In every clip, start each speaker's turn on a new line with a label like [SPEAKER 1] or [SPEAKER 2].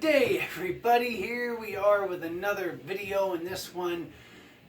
[SPEAKER 1] day, everybody. Here we are with another video, and this one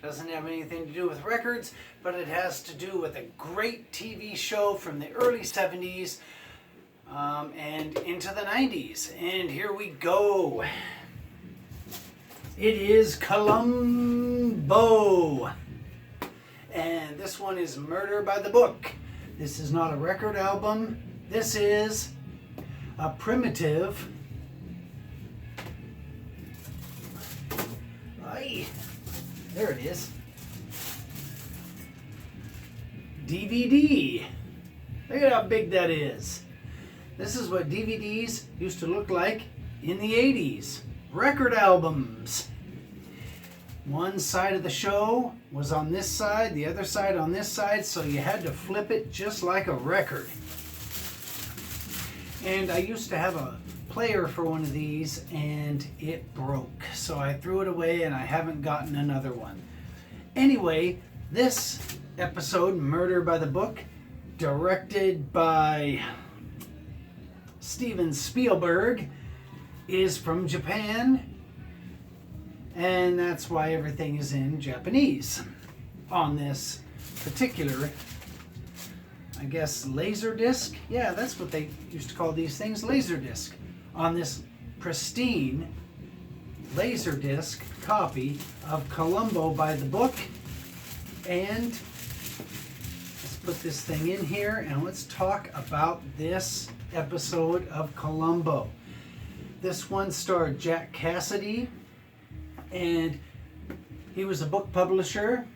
[SPEAKER 1] doesn't have anything to do with records, but it has to do with a great TV show from the early 70s and into the 90s. And here we go. It is Columbo. And this one is Murder by the Book. This is not a record album. This is a primitive there it is. DVD. Look at how big that is. This is what DVDs used to look like in the 80s. Record albums. One side of the show was on this side, the other side on this side, so you had to flip it just like a record. And I used to have a player for one of these and it broke, so I threw it away and I haven't gotten another one. Anyway, this episode, Murder by the Book, directed by Steven Spielberg, is from Japan, and that's why everything is in Japanese on this particular, I guess, laser disc. Yeah, that's what they used to call these things, laser disc. On this pristine Laserdisc copy of Columbo by the Book. And let's put this thing in here and let's talk about this episode of Columbo. This one starred Jack Cassidy, and he was a book publisher,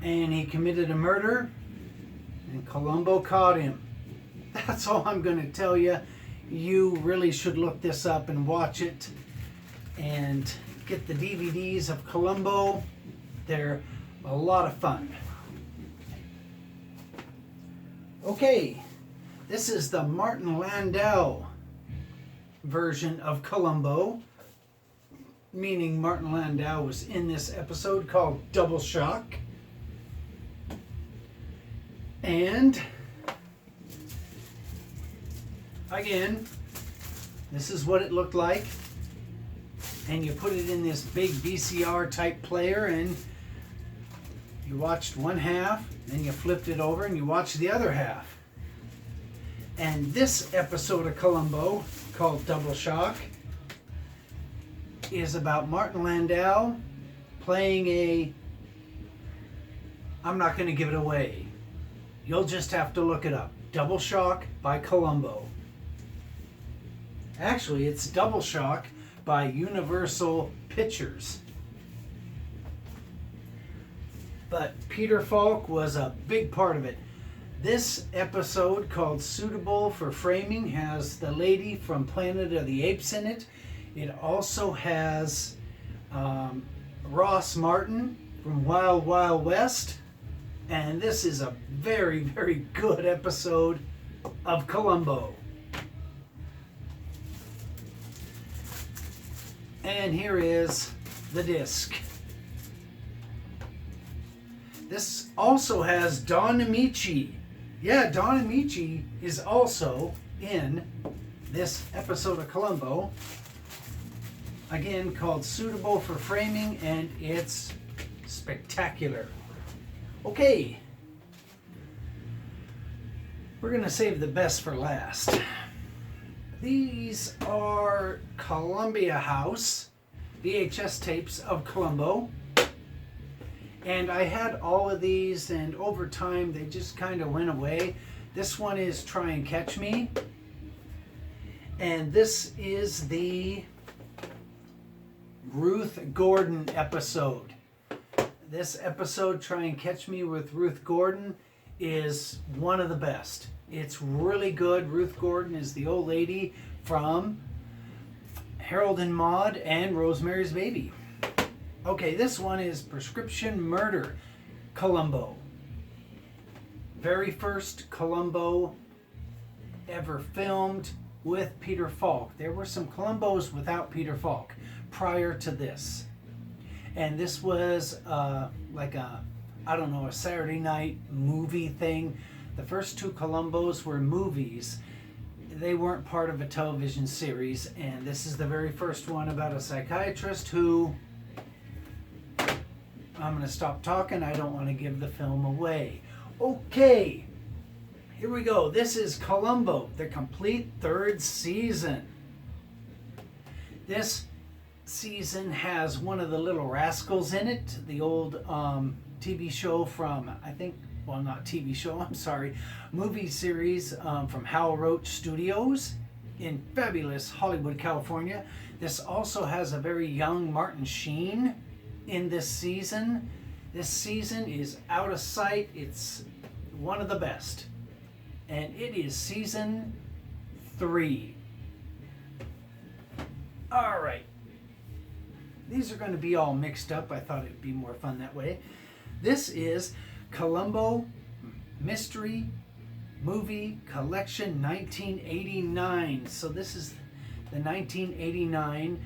[SPEAKER 1] and he committed a murder, and Columbo caught him. That's all I'm going to tell you. You really should look this up and watch it and get the DVDs of Columbo. They're a lot of fun. Okay, this is the Martin Landau version of Columbo, meaning Martin Landau was in this episode called Double Shock. And again, this is what it looked like, and you put it in this big VCR type player and you watched one half, then you flipped it over and you watched the other half. And this episode of Columbo, called Double Shock, is about Martin Landau playing a, I'm not going to give it away, you'll just have to look it up, Double Shock by Columbo. Actually, it's Double Shock by Universal Pictures. But Peter Falk was a big part of it. This episode, called Suitable for Framing, has the lady from Planet of the Apes in it. It also has Ross Martin from Wild Wild West. And this is a very, very good episode of Columbo. And here is the disc. This also has Don Amici. Yeah, Don Amici is also in this episode of Columbo. Again, called Suitable for Framing, and it's spectacular. Okay. We're going to save the best for last. These are Columbia House VHS tapes of Columbo. And I had all of these, and over time they just kind of went away. This one is Try and Catch Me. And this is the Ruth Gordon episode. This episode, Try and Catch Me with Ruth Gordon, is one of the best. It's really good. Ruth Gordon is the old lady from Harold and Maude and Rosemary's Baby. Okay, this one is Prescription Murder, Columbo. Very first Columbo ever filmed with Peter Falk. There were some Columbos without Peter Falk prior to this. And this was like a, I don't know, a Saturday night movie thing. The first two Columbos were movies. they weren't part of a television series, and this is the very first one about a psychiatrist who... I'm going to stop talking. I don't want to give the film away. Okay, here we go. This is Columbo, the complete third season. This season has one of the Little Rascals in it, the old TV show from, I think, well, not TV show, I'm sorry, movie series from Hal Roach Studios in fabulous Hollywood, California. This also has a very young Martin Sheen in this season. This season is out of sight. It's one of the best. And it is season 3. All right. These are going to be all mixed up. I thought it would be more fun that way. This is Columbo Mystery Movie Collection 1989. So this is the 1989,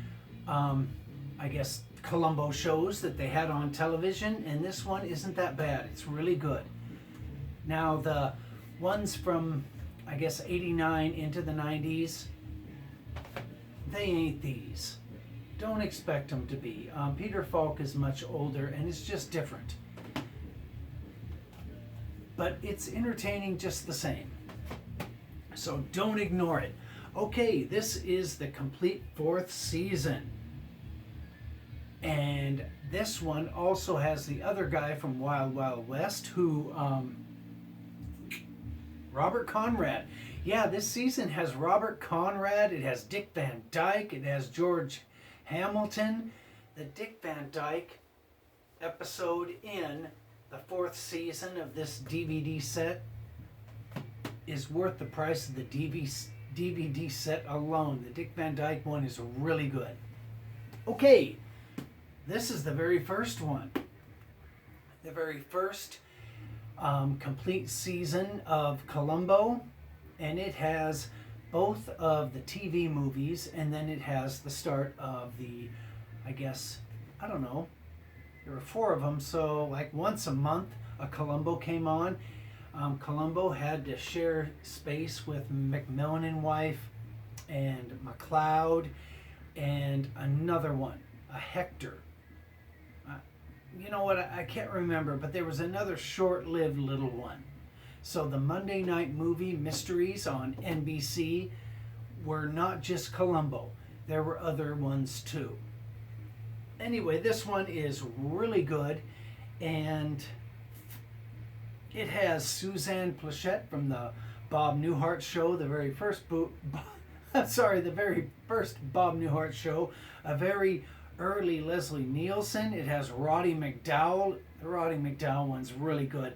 [SPEAKER 1] I guess, Columbo shows that they had on television, and this one isn't that bad. It's really good. Now the ones from, I guess, 89 into the 90s, they ain't these. Don't expect them to be. Peter Falk is much older, and it's just different. But it's entertaining just the same. So don't ignore it. Okay, this is the complete 4th season. And this one also has the other guy from Wild Wild West who, Robert Conrad. Yeah, this season has Robert Conrad. It has Dick Van Dyke. It has George Hamilton. The Dick Van Dyke episode in the 4th season of this DVD set is worth the price of the DVD set alone. The Dick Van Dyke one is really good. Okay. This is the very first one. The very first complete season of Columbo. And it has both of the TV movies, and then it has the start of the, I guess, I don't know, there were 4 of them, so like once a month a Columbo came on. Columbo had to share space with Macmillan and Wife and McLeod and another one, a Hector. You know what, I can't remember, but there was another short-lived little one. So the Monday night movie mysteries on NBC were not just Columbo. There were other ones too. Anyway, this one is really good, and it has Suzanne Plachette from the Bob Newhart show, the very first the very first Bob Newhart show, a very early Leslie Nielsen. It has Roddy McDowall. The Roddy McDowall one's really good.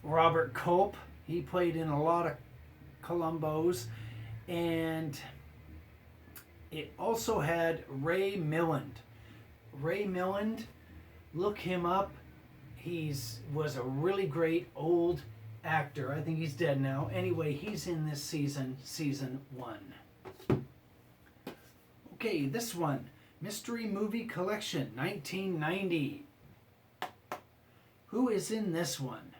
[SPEAKER 1] Robert Cope, he played in a lot of Columbos. And it also had Ray Milland. Ray Milland, look him up. Was a really great old actor. I think he's dead now. Anyway, he's in this season 1. Okay, this one. Mystery Movie Collection, 1990. Who is in this one?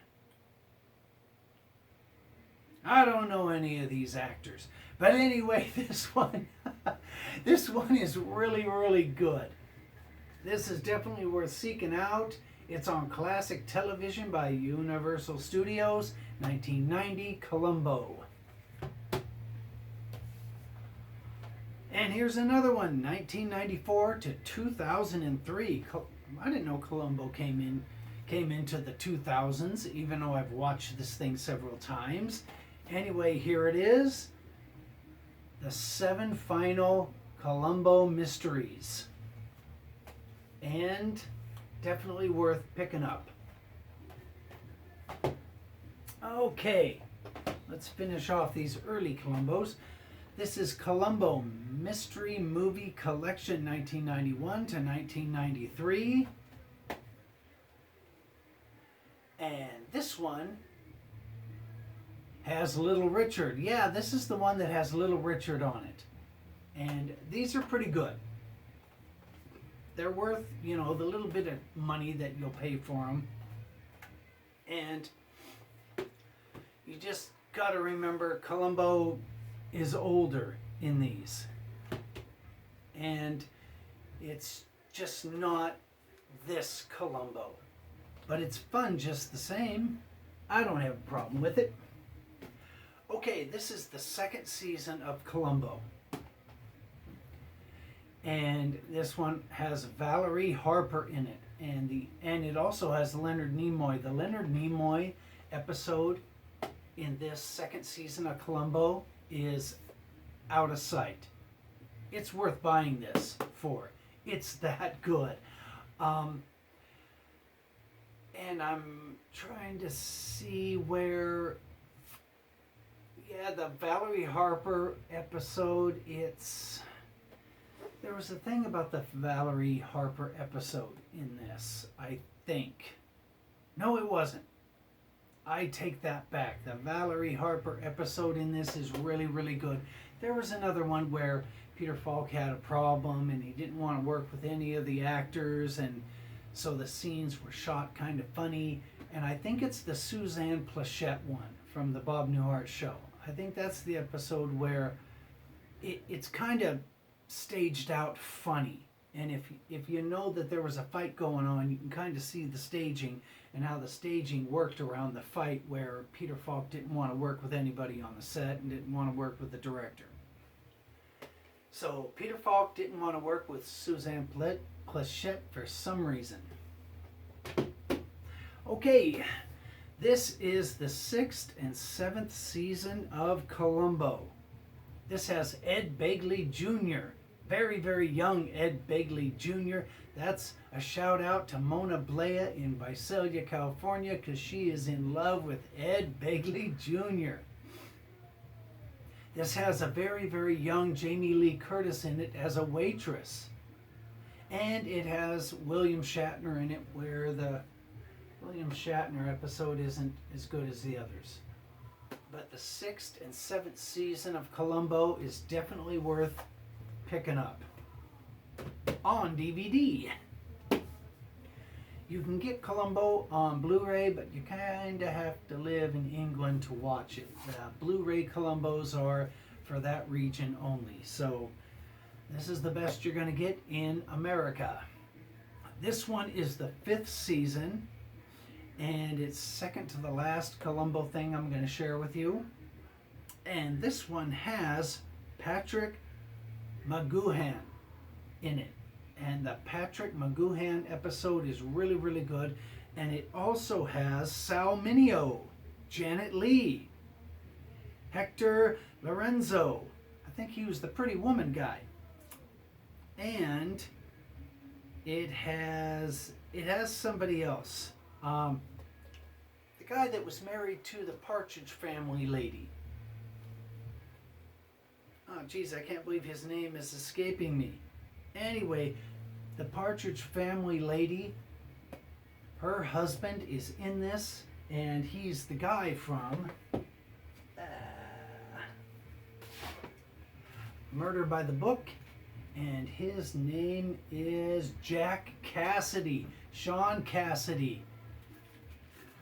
[SPEAKER 1] I don't know any of these actors. But anyway, this one is really, really good. This is definitely worth seeking out. It's on classic television by Universal Studios, 1990, Columbo. And here's another one, 1994 to 2003. I didn't know Columbo came into the 2000s, even though I've watched this thing several times. Anyway, here it is. The 7 final Columbo mysteries. And definitely worth picking up. Okay, let's finish off these early Columbos. This is Columbo Mystery Movie Collection 1991 to 1993. And this one has Little Richard. Yeah, this is the one that has Little Richard on it. And these are pretty good. They're worth, the little bit of money that you'll pay for them. And you just got to remember Columbo is older in these. And it's just not this Columbo. But it's fun just the same. I don't have a problem with it. Okay, this is the second season of Columbo. And this one has Valerie Harper in it. And it also has Leonard Nimoy. The Leonard Nimoy episode in this second season of Columbo is out of sight. It's worth buying this for. It's that good. And I'm trying to see where... Yeah, the Valerie Harper episode, there was a thing about the Valerie Harper episode in this, I think. No, it wasn't. I take that back. The Valerie Harper episode in this is really, really good. There was another one where Peter Falk had a problem and he didn't want to work with any of the actors, and so the scenes were shot kind of funny. And I think it's the Suzanne Plachette one from the Bob Newhart show. I think that's the episode where it's kind of staged out funny. And if you know that there was a fight going on, you can kind of see the staging and how the staging worked around the fight, where Peter Falk didn't want to work with anybody on the set and didn't want to work with the director. So Peter Falk didn't want to work with Suzanne Plachette for some reason. Okay, this is the 6th and 7th season of Columbo. This has Ed Begley Jr., very, very young Ed Begley Jr. That's a shout out to Mona Blea in Visalia, California, because she is in love with Ed Begley Jr. This has a very, very young Jamie Lee Curtis in it as a waitress. And it has William Shatner in it, where the William Shatner episode isn't as good as the others. But the 6th and 7th season of Columbo is definitely worth picking up on DVD. You can get Columbo on Blu-ray, but you kind of have to live in England to watch it. Blu-ray Columbos are for that region only. So this is the best you're going to get in America. This one is the 5th season, and it's second to the last Columbo thing I'm going to share with you. And this one has Patrick McGoohan in it. And the Patrick McGoohan episode is really, really good. And it also has Sal Mineo, Janet Leigh, Hector Lorenzo. I think he was the Pretty Woman guy. And it has somebody else. The guy that was married to the Partridge Family lady. Oh, geez, I can't believe his name is escaping me. Anyway, the Partridge Family lady, her husband is in this, and he's the guy from Murder by the Book, and his name is Jack Cassidy, Sean Cassidy.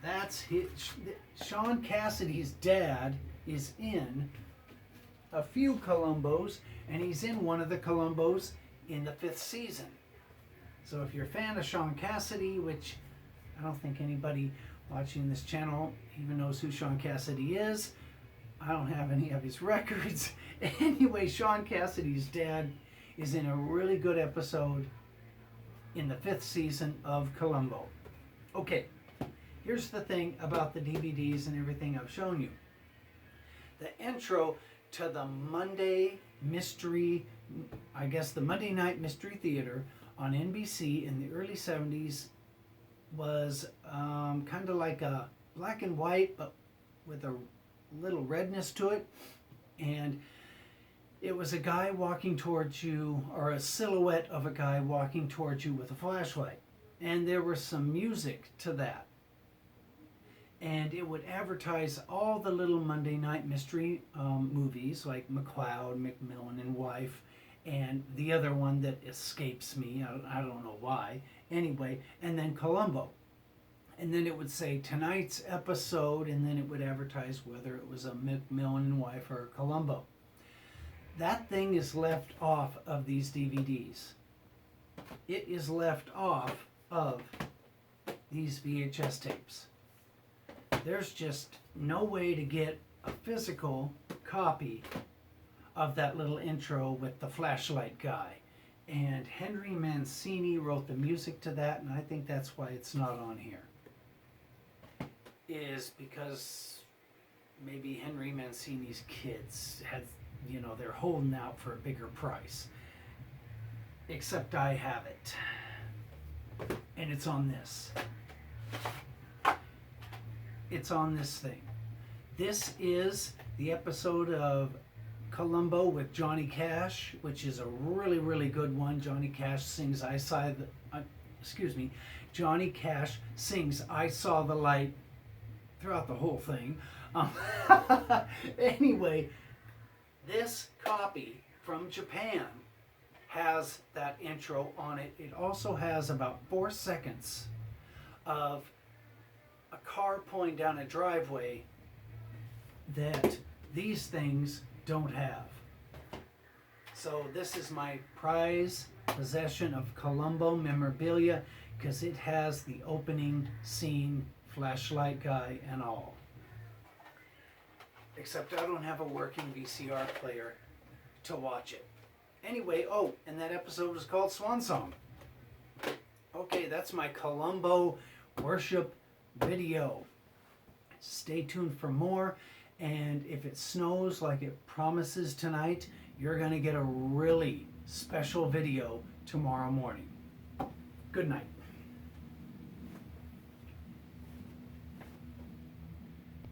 [SPEAKER 1] That's his. Sean Cassidy's dad is in a few Columbos, and he's in one of the Columbos in the 5th season. So if you're a fan of Sean Cassidy, which I don't think anybody watching this channel even knows who Sean Cassidy is, I don't have any of his records. Anyway, Sean Cassidy's dad is in a really good episode in the 5th season of Columbo. Okay, here's the thing about the DVDs and everything I've shown you. The intro to the Monday Mystery, I guess the Monday Night Mystery Theater on NBC in the early 70s was kind of like a black and white, but with a little redness to it. And it was a guy walking towards you, or a silhouette of a guy walking towards you with a flashlight. And there was some music to that. And it would advertise all the little Monday Night Mystery movies, like McCloud, McMillan and Wife, and the other one that escapes me, I don't know why. Anyway, and then Columbo. And then it would say tonight's episode, and then it would advertise whether it was a McMillan and Wife or Columbo. That thing is left off of these DVDs. It is left off of these VHS tapes. There's just no way to get a physical copy of that little intro with the flashlight guy. And Henry Mancini wrote the music to that, and I think that's why it's not on here. Is because maybe Henry Mancini's kids had, you know, they're holding out for a bigger price. Except I have it. And it's on this. It's on this thing. This is the episode of Columbo with Johnny Cash, which is a really, really good one. Johnny Cash sings Johnny Cash sings I Saw the Light throughout the whole thing. Anyway, this copy from Japan has that intro on it. It also has about 4 seconds of a car pulling down a driveway that these things don't have. So this is my prize possession of Colombo memorabilia because it has the opening scene, flashlight guy and all. Except I don't have a working VCR player to watch it. Anyway, oh, and that episode was called Swan Song. Okay, that's my Colombo worship video. Stay tuned for more. And if it snows like it promises tonight, you're going to get a really special video tomorrow morning. Good night.